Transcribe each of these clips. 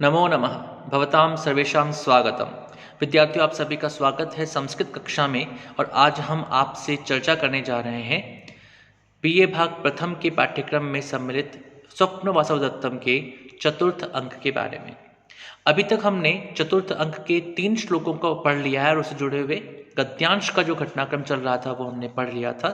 नमो नमः भवतां सर्वेषां स्वागतम। विद्यार्थियों, आप सभी का स्वागत है संस्कृत कक्षा में। और आज हम आपसे चर्चा करने जा रहे हैं बीए भाग प्रथम के पाठ्यक्रम में सम्मिलित स्वप्न वासवदत्तम के चतुर्थ अंक के बारे में। अभी तक हमने चतुर्थ अंक के 3 श्लोकों को पढ़ लिया है और उससे जुड़े हुए गद्यांश का जो घटनाक्रम चल रहा था वो हमने पढ़ लिया था।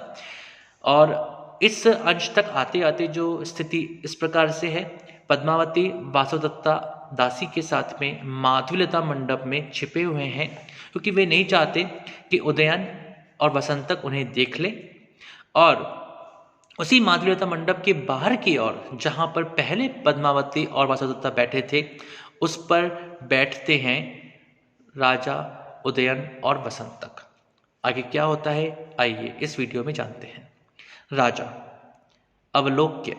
और इस अंश तक आते आते जो स्थिति इस प्रकार से है, पद्मावती वासवदत्ता दासी के साथ में माधुलता मंडप में छिपे हुए हैं, क्योंकि वे नहीं चाहते कि उदयन और वसंतक उन्हें देख ले। और उसी माधुलता मंडप के बाहर की ओर, जहां पर पहले पद्मावती और वासवदत्ता बैठे थे, उस पर बैठते हैं राजा उदयन और वसंतक। आगे क्या होता है, आइए इस वीडियो में जानते हैं। राजा अवलोक्य,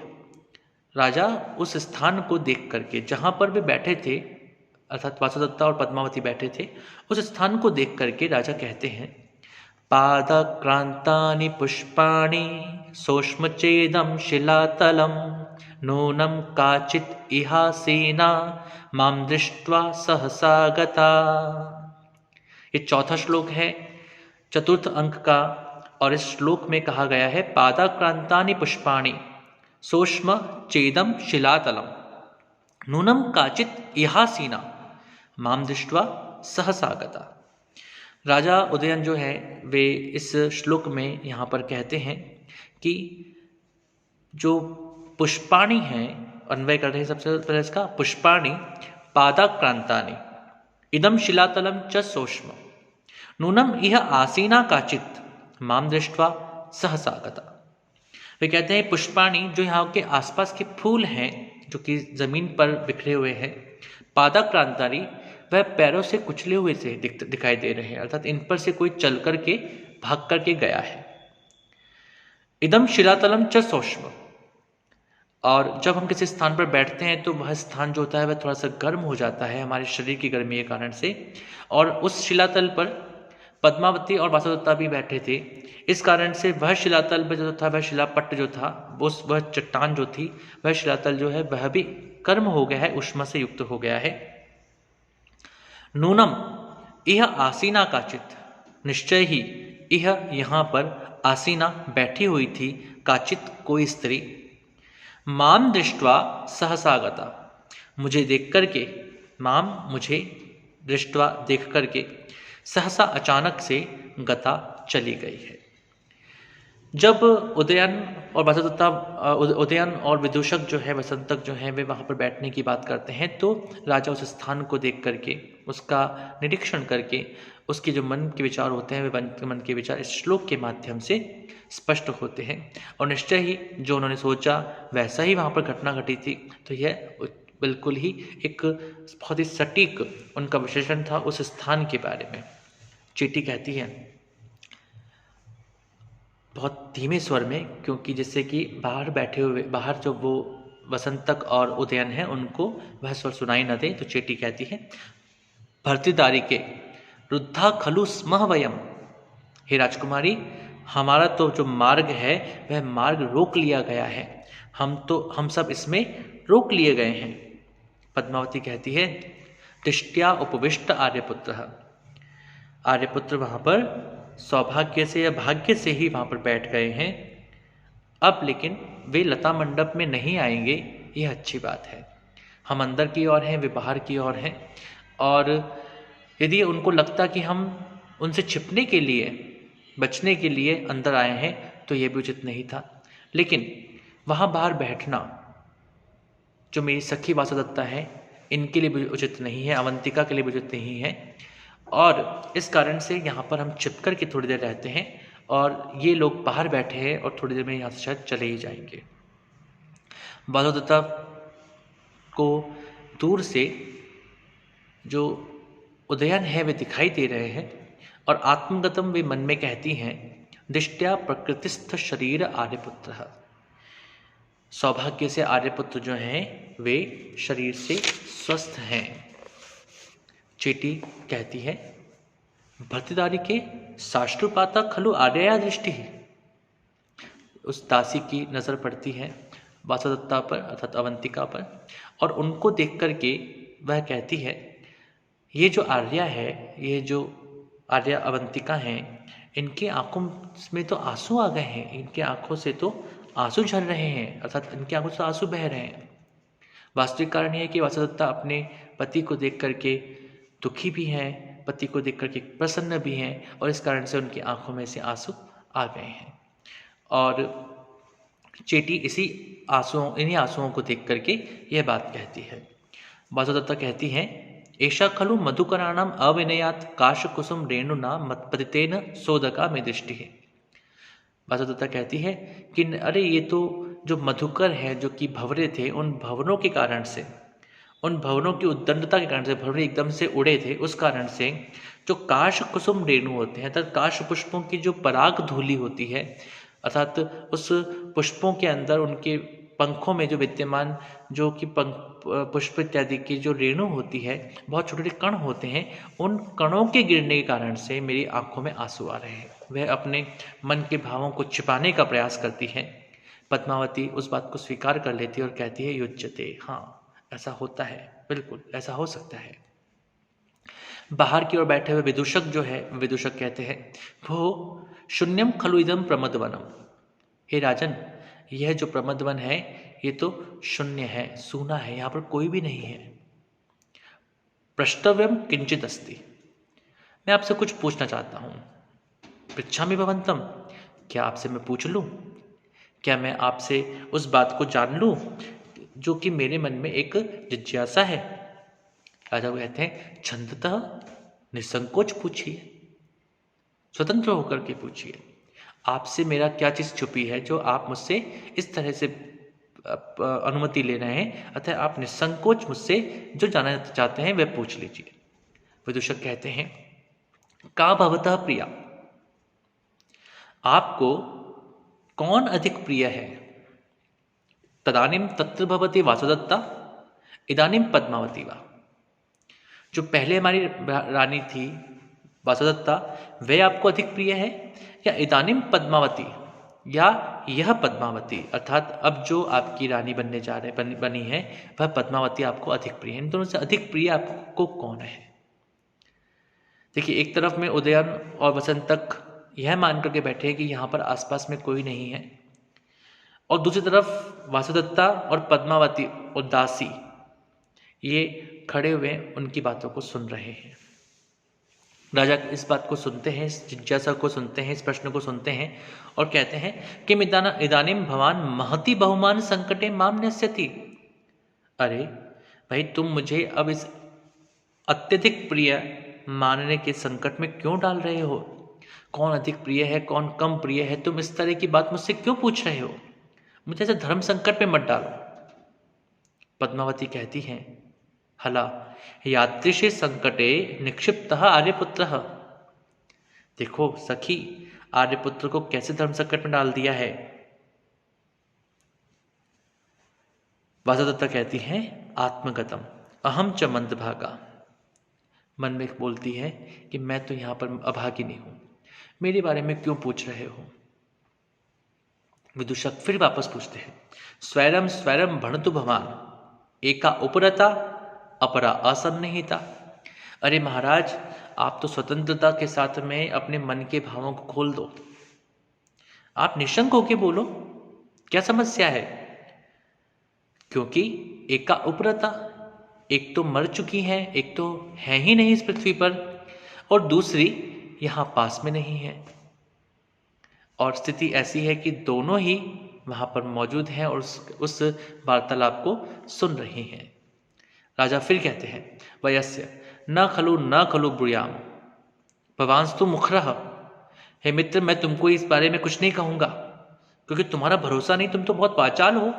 राजा उस स्थान को देख करके जहां पर वे बैठे थे, अर्थात वासुदत्ता और पद्मावती बैठे थे, उस स्थान को देख करके राजा कहते हैं, पादक्रांतानि पुष्पाणि सोष्मचेदं शिलातलम नूनं काचित् इहासेना माम दृष्ट्वा सहसा गता। ये चौथा श्लोक है चतुर्थ अंक का। और इस श्लोक में कहा गया है, पादाक्रांतानि पुष्पाणि सोष्म चेदम शिलातलम नूनम काचित इहासीना माम दृष्ट्वा सहसागता। राजा उदयन जो है वे इस श्लोक में यहाँ पर कहते हैं कि जो पुष्पाणि हैं, अन्वय कर रहे हैं सबसे पहले इसका, पुष्पाणि पादाक्रांतानि इदम शिलातलम च सोष्म नूनम इह आसीना काचित माम दृष्ट्वा सहसागता। वे कहते हैं पुष्पाणि, जो यहाँ के आसपास के फूल हैं जो कि जमीन पर बिखरे हुए हैं, पादाक्रांतानि वह पैरों से कुचले हुए से दिखाई दे रहे हैं, अर्थात इन पर से कोई चल करके भाग करके गया है। इदम शिलातलम च सोष्म, और जब हम किसी स्थान पर बैठते हैं तो वह स्थान जो होता है वह थोड़ा सा गर्म हो जाता है हमारे शरीर की गर्मी के कारण से। और उस शिलातल पर पद्मावती और वासुदत्ता भी बैठे थे, इस कारण से वह शिलातल पर जो था, वह शिलापट्ट जो था, वह चट्टान जो थी, वह शिलातल जो है वह भी गर्म हो गया है, उष्मा से युक्त हो गया है। नूनम यह आसीना काचित, निश्चय ही यह यहाँ पर आसीना बैठी हुई थी, काचित कोई स्त्री, माम दृष्ट्वा सहसागता मुझे देख करके, माम मुझे, दृष्ट्वा देख करके, सहसा अचानक से गता चली गई है। जब उदयन और वासुदत्ता, उदयन और विदूषक जो है, वसंतक जो है, वे वहाँ पर बैठने की बात करते हैं, तो राजा उस स्थान को देख करके, उसका निरीक्षण करके, उसके जो मन के विचार होते हैं, वे मन के विचार इस श्लोक के माध्यम से स्पष्ट होते हैं। और निश्चय ही जो उन्होंने सोचा वैसा ही वहाँ पर घटना घटी थी। तो यह बिल्कुल ही एक बहुत ही सटीक उनका विश्लेषण था उस स्थान के बारे में। चीटी कहती है बहुत धीमे स्वर में, क्योंकि जिससे कि बाहर बैठे हुए, बाहर जो वो वसंतक और उदयन है उनको वह स्वर सुनाई न दे, तो चीटी कहती है, भर्तृदारी के रुद्धा खलु स्मः वयम, हे राजकुमारी, हमारा तो जो मार्ग है वह मार्ग रोक लिया गया है, हम सब इसमें रोक लिए गए हैं। पद्मावती कहती है, तिष्ठ्या उपविष्ट आर्यपुत्र, आर्यपुत्र वहाँ पर सौभाग्य से या भाग्य से ही वहाँ पर बैठ गए हैं। अब लेकिन वे लता मंडप में नहीं आएंगे, यह अच्छी बात है। हम अंदर की ओर हैं, वे बाहर की ओर हैं। और यदि उनको लगता कि हम उनसे छिपने के लिए, बचने के लिए अंदर आए हैं, तो यह भी उचित नहीं था। लेकिन वहाँ बाहर बैठना जो मेरी सखी वासुदत्ता है, इनके लिए भी उचित नहीं है, अवंतिका के लिए भी उचित नहीं है। और इस कारण से यहाँ पर हम छिप कर के थोड़ी देर रहते हैं, और ये लोग बाहर बैठे हैं और थोड़ी देर में यहाँ से शायद चले ही जाएंगे। वासुदत्ता को दूर से जो उदयन है वे दिखाई दे रहे हैं, और आत्मगतम वे मन में कहती हैं, दृष्टया प्रकृतिस्थ शरीर आर्यपुत्र, सौभाग्य से आर्यपुत्र जो हैं वे शरीर से स्वस्थ हैं। चीटी कहती है, भर्तृदारी के साष्टुपाता खलु आर्यया दृष्टि, उस दासी की नज़र पड़ती है वासुदत्ता पर, अर्थात अवंतिका पर, और उनको देख करके वह कहती है, ये जो आर्या है, ये जो आर्या अवंतिका हैं, इनकी आंखों में तो आंसू आ गए हैं, इनकी आंखों से तो आंसू झर रहे हैं, अर्थात इनकी आंखों से आंसू बह रहे हैं। वास्तविक कारण यह है कि वासुदत्ता अपने पति को देख करके दुखी भी हैं, पति को देख करके प्रसन्न भी हैं, और इस कारण से उनकी आंखों में से आंसू आ गए हैं। और चेटी इन्हीं आंसुओं को देख करके यह बात कहती है। वासुदत्ता कहती है, एषा खलु मधुकराणाम अविनयात् काशकुसुम रेणुना मत्पतितेन सोदका में दृष्टि है। वासुदत्ता कहती है कि अरे ये तो जो मधुकर है, जो कि भंवरे थे, उन भंवरों के कारण से, उन भंवरों की उद्दंडता के कारण से, भंवरे एकदम से उड़े थे, उस कारण से जो काश कुसुम रेणु होते हैं, अर्थात काश पुष्पों की जो पराग धूलि होती है, अर्थात उस पुष्पों के अंदर उनके पंखों में जो विद्यमान जो कि पुष्प इत्यादि की जो रेणु होती है, बहुत छोटे छोटे कण होते हैं, उन कणों के गिरने के कारण से मेरी आंखों में आंसू आ रहे हैं। वह अपने मन के भावों को छिपाने का प्रयास करती है। पद्मावती उस बात को स्वीकार कर लेती है और कहती है, युज्यते, हाँ ऐसा होता है, बिल्कुल ऐसा हो सकता है। बाहर की ओर बैठे हुए विदूषक जो है, विदूषक कहते हैं, वो शून्यम खलु इदम प्रमदवनम, हे राजन, यह जो प्रमदवन है ये तो शून्य है, सूना है, यहां पर कोई भी नहीं है। प्रष्टव्यम किंचित अस्ति, मैं आपसे कुछ पूछना चाहता हूं। पृच्छामि भवंतम, क्या आपसे मैं पूछ लूं? क्या मैं आपसे उस बात को जान लूं जो कि मेरे मन में एक जिज्ञासा है? राजा को कहते हैं, छंदतः निसंकोच पूछिए, स्वतंत्र होकर के पूछिए। आपसे मेरा क्या चीज छुपी है जो आप मुझसे इस तरह से अनुमति ले रहे हैं? अतः आप निसंकोच मुझसे जो जानना चाहते हैं वह पूछ लीजिए। विदूषक कहते हैं, का भवतः प्रिया, आपको कौन अधिक प्रिय है? तदानीम तत्र भवति वासुदत्ता, इदानीम पद्मावती वा। जो पहले हमारी रानी थी वासुदत्ता, वह आपको अधिक प्रिय है, या इदानीम पद्मावती, या यह पद्मावती, अर्थात अब जो आपकी रानी बनने जा रहे बनी है वह पद्मावती आपको अधिक प्रिय है? इन दोनों से अधिक प्रिय आपको कौन है? देखिए, एक तरफ में उदयन और वसंतक यह मान करके बैठे कि यहां पर आसपास में कोई नहीं है, और दूसरी तरफ वासुदत्ता और पद्मावती और दासी ये खड़े हुए उनकी बातों को सुन रहे हैं। राजा इस बात को सुनते हैं, इस जिज्ञासा को सुनते हैं, इस प्रश्न को सुनते हैं और कहते हैं कि इदानीम भवान महति बहुमान संकटे माम न्यस्यति। अरे भाई, तुम मुझे अब इस अत्यधिक प्रिय मानने के संकट में क्यों डाल रहे हो? कौन अधिक प्रिय है, कौन कम प्रिय है, तुम इस तरह की बात मुझसे क्यों पूछ रहे हो? मुझे ऐसे धर्म संकट में मत डालो। पद्मावती कहती हैं, हला यादृशे संकटे निक्षिप्तः आर्यपुत्रः। देखो सखी, आर्यपुत्र को कैसे धर्म संकट में डाल दिया है। वासुदत्ता कहती हैं, आत्मगतम अहम च मंदभागा, मन में बोलती है कि मैं तो यहां पर अभागिनी हूं, मेरे बारे में क्यों पूछ रहे हो? विदूषक फिर वापस पूछते हैं, स्वैरम स्वैरम भणतु भवान, एका उपरता अपरा असन्निहिता। अरे महाराज, आप तो स्वतंत्रता के साथ में अपने मन के भावों को खोल दो, आप निशंक होके बोलो, क्या समस्या है? क्योंकि एका उपरता, एक तो मर चुकी है, एक तो है ही नहीं इस पृथ्वी पर, और दूसरी यहां पास में नहीं है, और स्थिति ऐसी है कि दोनों ही वहां पर मौजूद हैं और उस वार्तालाप को सुन रही हैं। राजा फिर कहते हैं, वयस्य न खलु ब्रूयाम भवांस्तु मुखरः। हे मित्र, मैं तुमको इस बारे में कुछ नहीं कहूंगा, क्योंकि तुम्हारा भरोसा नहीं, तुम तो बहुत वाचाल हो,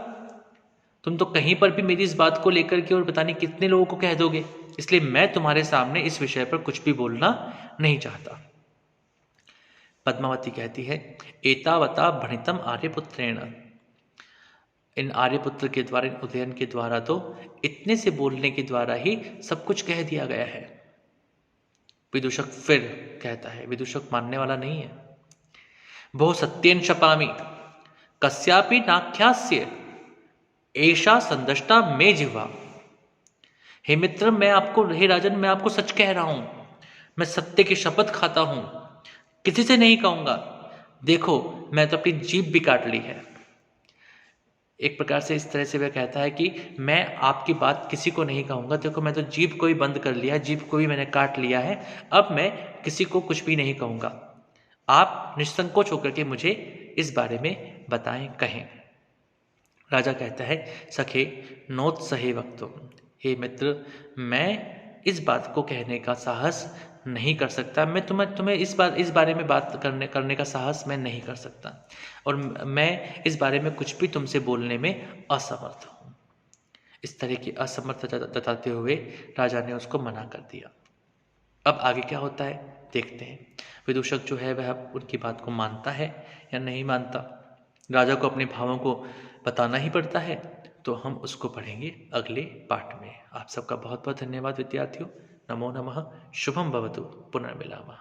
तुम तो कहीं पर भी मेरी इस बात को लेकर के और पता नहीं कितने लोगों को कह दोगे, इसलिए मैं तुम्हारे सामने इस विषय पर कुछ भी बोलना नहीं चाहता। पद्मावती कहती है, एतावता भणितम आर्यपुत्रेण, इन आर्यपुत्र के द्वारा, इन उदयन के द्वारा तो इतने से बोलने के द्वारा ही सब कुछ कह दिया गया है। विदूषक फिर कहता है, विदूषक मानने वाला नहीं है, बहु सत्येन शपामि कस्यापि नाख्यास्य एषा संदष्टा मे जिह्वा। हे मित्र, मैं आपको, हे राजन, मैं आपको सच कह रहा हूं, मैं सत्य की शपथ खाता हूं, किसी से नहीं कहूंगा। देखो, मैं तो अपनी जीभ भी काट ली है। एक प्रकार से इस तरह से वह कहता है कि मैं आपकी बात किसी को नहीं कहूंगा। देखो, मैं तो जीभ को ही बंद कर लिया है, जीभ को भी मैंने काट लिया है, अब मैं किसी को कुछ भी नहीं कहूंगा। आप निसंकोच होकर के मुझे इस बारे में बताएं, कहें। राजा कहता है, सखे नोत्सहे वक्तुम, हे मित्र, मैं इस बात को कहने का साहस नहीं कर सकता। मैं तुम्हें इस बारे में बात करने का साहस मैं नहीं कर सकता, और मैं इस बारे में कुछ भी तुमसे बोलने में असमर्थ हूं। इस तरह की असमर्थता जताते हुए राजा ने उसको मना कर दिया। अब आगे क्या होता है देखते हैं। विदूषक जो है वह उनकी बात को मानता है या नहीं मानता, राजा को अपने भावों को बताना ही पड़ता है। तो हम उसको पढ़ेंगे अगले पाठ में। आप सबका बहुत बहुत धन्यवाद विद्यार्थियों। नमो नमः। शुभम भवतु। पुनर्मिलामः।